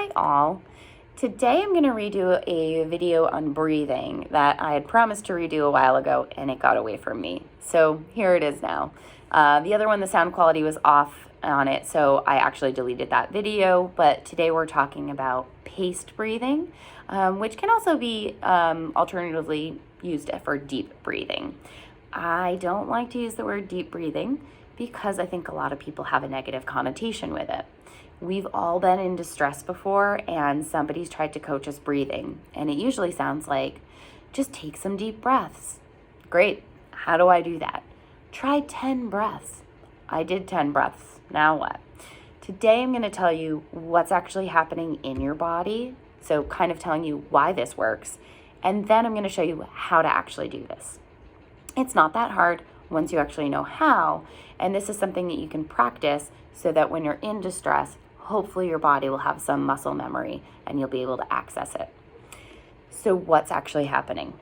Hi all. Today I'm going to redo a video on breathing that I had promised to redo a while ago and it got away from me. So here it is now. The other one, the sound quality was off on it, so I actually deleted that video. But today we're talking about paced breathing, which can also be alternatively used for deep breathing. I don't like to use the word deep breathing because I think a lot of people have a negative connotation with it. We've all been in distress before and somebody's tried to coach us breathing, and it usually sounds like, just take some deep breaths. Great. How do I do that? Try 10 breaths. I did 10 breaths. Now what? Today I'm going to tell you what's actually happening in your body, so kind of telling you why this works, and then I'm going to show you how to actually do this. It's not that hard once you actually know how, and this is something that you can practice so that when you're in distress, hopefully your body will have some muscle memory and you'll be able to access it. So what's actually happening?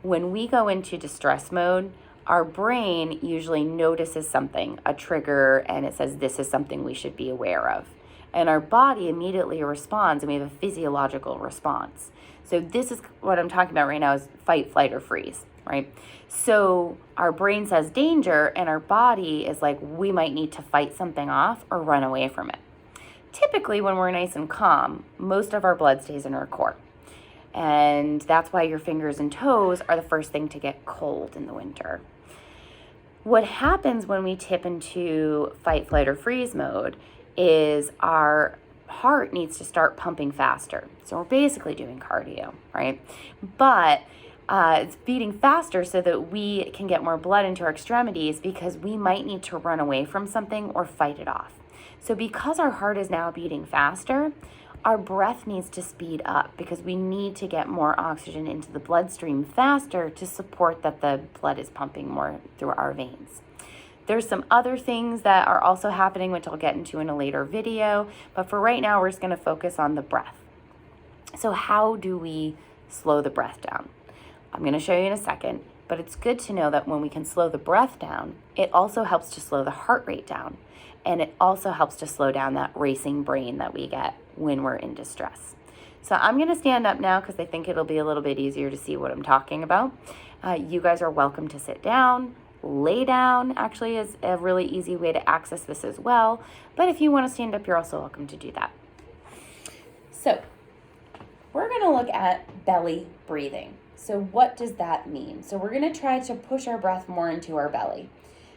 When we go into distress mode, our brain usually notices something, a trigger, and it says this is something we should be aware of. And our body immediately responds, and we have a physiological response. So this is what I'm talking about right now, is fight, flight, or freeze, right? So our brain says danger, and our body is like, we might need to fight something off or run away from it. Typically, when we're nice and calm, most of our blood stays in our core. And that's why your fingers and toes are the first thing to get cold in the winter. What happens when we tip into fight, flight, or freeze mode is our heart needs to start pumping faster. So we're basically doing cardio, right? But it's beating faster so that we can get more blood into our extremities because we might need to run away from something or fight it off. So because our heart is now beating faster, our breath needs to speed up because we need to get more oxygen into the bloodstream faster to support that the blood is pumping more through our veins. There's some other things that are also happening, which I'll get into in a later video, but for right now, we're just gonna focus on the breath. So how do we slow the breath down? I'm gonna show you in a second, but it's good to know that when we can slow the breath down, it also helps to slow the heart rate down. And it also helps to slow down that racing brain that we get when we're in distress. So I'm gonna stand up now because I think it'll be a little bit easier to see what I'm talking about. You guys are welcome to sit down, lay down actually is a really easy way to access this as well. But if you wanna stand up, you're also welcome to do that. So we're gonna look at belly breathing. So what does that mean? So we're gonna try to push our breath more into our belly.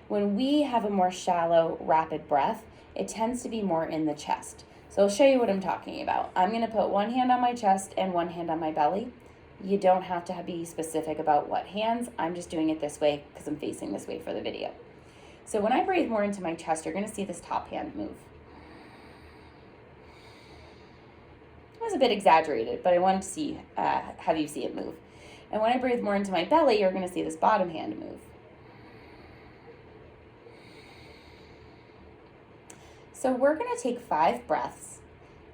When we have a more shallow, rapid breath, it tends to be more in the chest. So I'll show you what I'm talking about. I'm gonna put one hand on my chest and one hand on my belly. You don't have to be specific about what hands. I'm just doing it this way because I'm facing this way for the video. So when I breathe more into my chest, you're gonna see this top hand move. It was a bit exaggerated, but I wanted to see, have you see it move. And when I breathe more into my belly, you're gonna see this bottom hand move. So we're gonna take 5 breaths.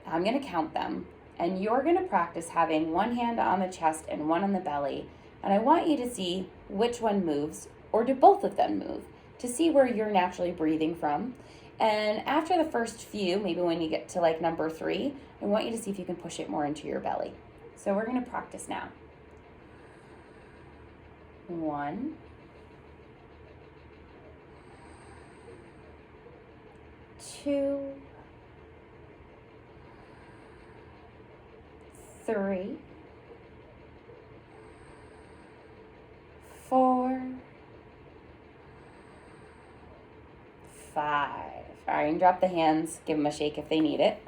I'm gonna count them, and you're gonna practice having one hand on the chest and one on the belly. And I want you to see which one moves, or do both of them move, to see where you're naturally breathing from. And after the first few, maybe when you get to like number 3, I want you to see if you can push it more into your belly. So we're gonna practice now. 1, 2, 3, 4, 5. All right, and drop the hands, give them a shake if they need it.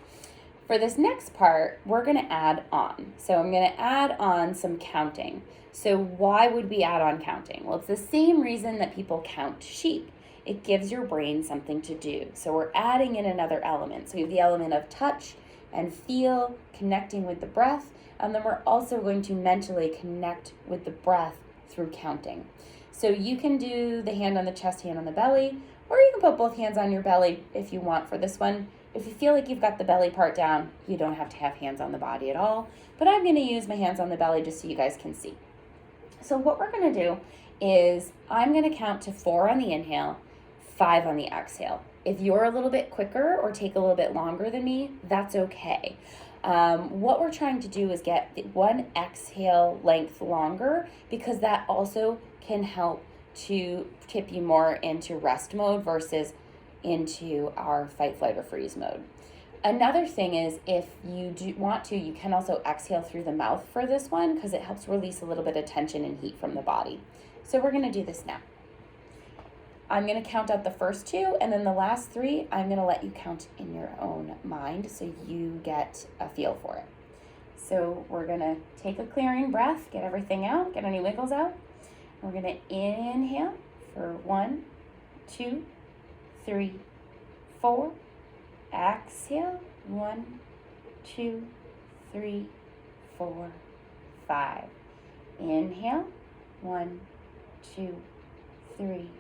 For this next part, we're gonna add on. So I'm gonna add on some counting. So why would we add on counting? Well, it's the same reason that people count sheep. It gives your brain something to do. So we're adding in another element. So we have the element of touch and feel, connecting with the breath, and then we're also going to mentally connect with the breath through counting. So you can do the hand on the chest, hand on the belly, or you can put both hands on your belly if you want for this one. If you feel like you've got the belly part down, you don't have to have hands on the body at all, but I'm gonna use my hands on the belly just so you guys can see. So what we're gonna do is I'm gonna count to 4 on the inhale, 5 on the exhale. If you're a little bit quicker or take a little bit longer than me, that's okay. What we're trying to do is get one exhale length longer, because that also can help to tip you more into rest mode versus into our fight, flight, or freeze mode. Another thing is, if you do want to, you can also exhale through the mouth for this one, because it helps release a little bit of tension and heat from the body. So we're going to do this now. I'm going to count out the first two, and then the last three, I'm going to let you count in your own mind so you get a feel for it. So we're going to take a clearing breath, get everything out, get any wiggles out. We're going to inhale for 1, 2, 3, 4. Exhale, 1, 2, 3, 4, 5. Inhale, 1, 2, 3,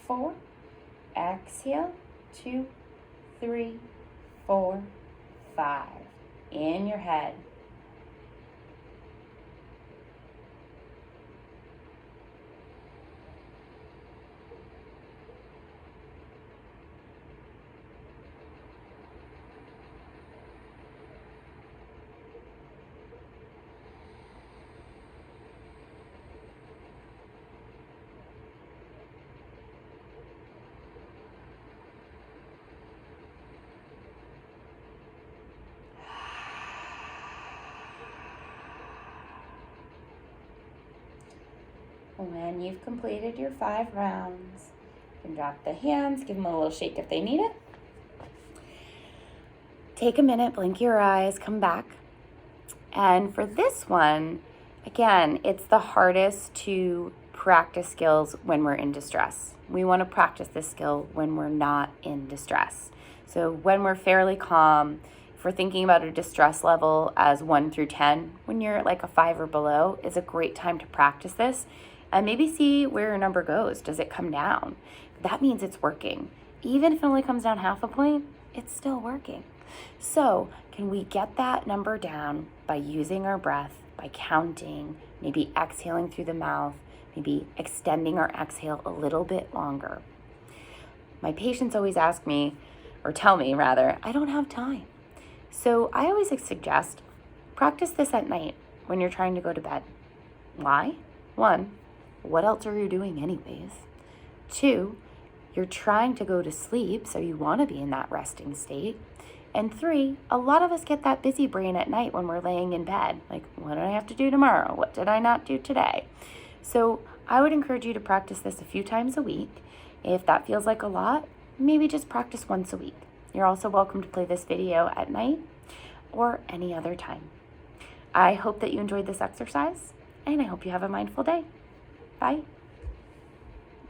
4. Exhale, 2, 3, 4, 5. In your head. When you've completed your 5 rounds, you can drop the hands, give them a little shake if they need it. Take a minute, blink your eyes, come back. And for this one, again, it's the hardest to practice skills when we're in distress. We want to practice this skill when we're not in distress. So when we're fairly calm, if we're thinking about a distress level as 1 through 10, when you're at like a 5 or below, is a great time to practice this. And maybe see where your number goes. Does it come down? That means it's working. Even if it only comes down half a point, it's still working. So can we get that number down by using our breath, by counting, maybe exhaling through the mouth, maybe extending our exhale a little bit longer? My patients always ask me, or tell me rather, I don't have time. So I always suggest practice this at night when you're trying to go to bed. Why? 1, what else are you doing anyways? 2, you're trying to go to sleep, so you want to be in that resting state. And 3, a lot of us get that busy brain at night when we're laying in bed. Like, what do I have to do tomorrow? What did I not do today? So I would encourage you to practice this a few times a week. If that feels like a lot, maybe just practice once a week. You're also welcome to play this video at night or any other time. I hope that you enjoyed this exercise, and I hope you have a mindful day. Bye.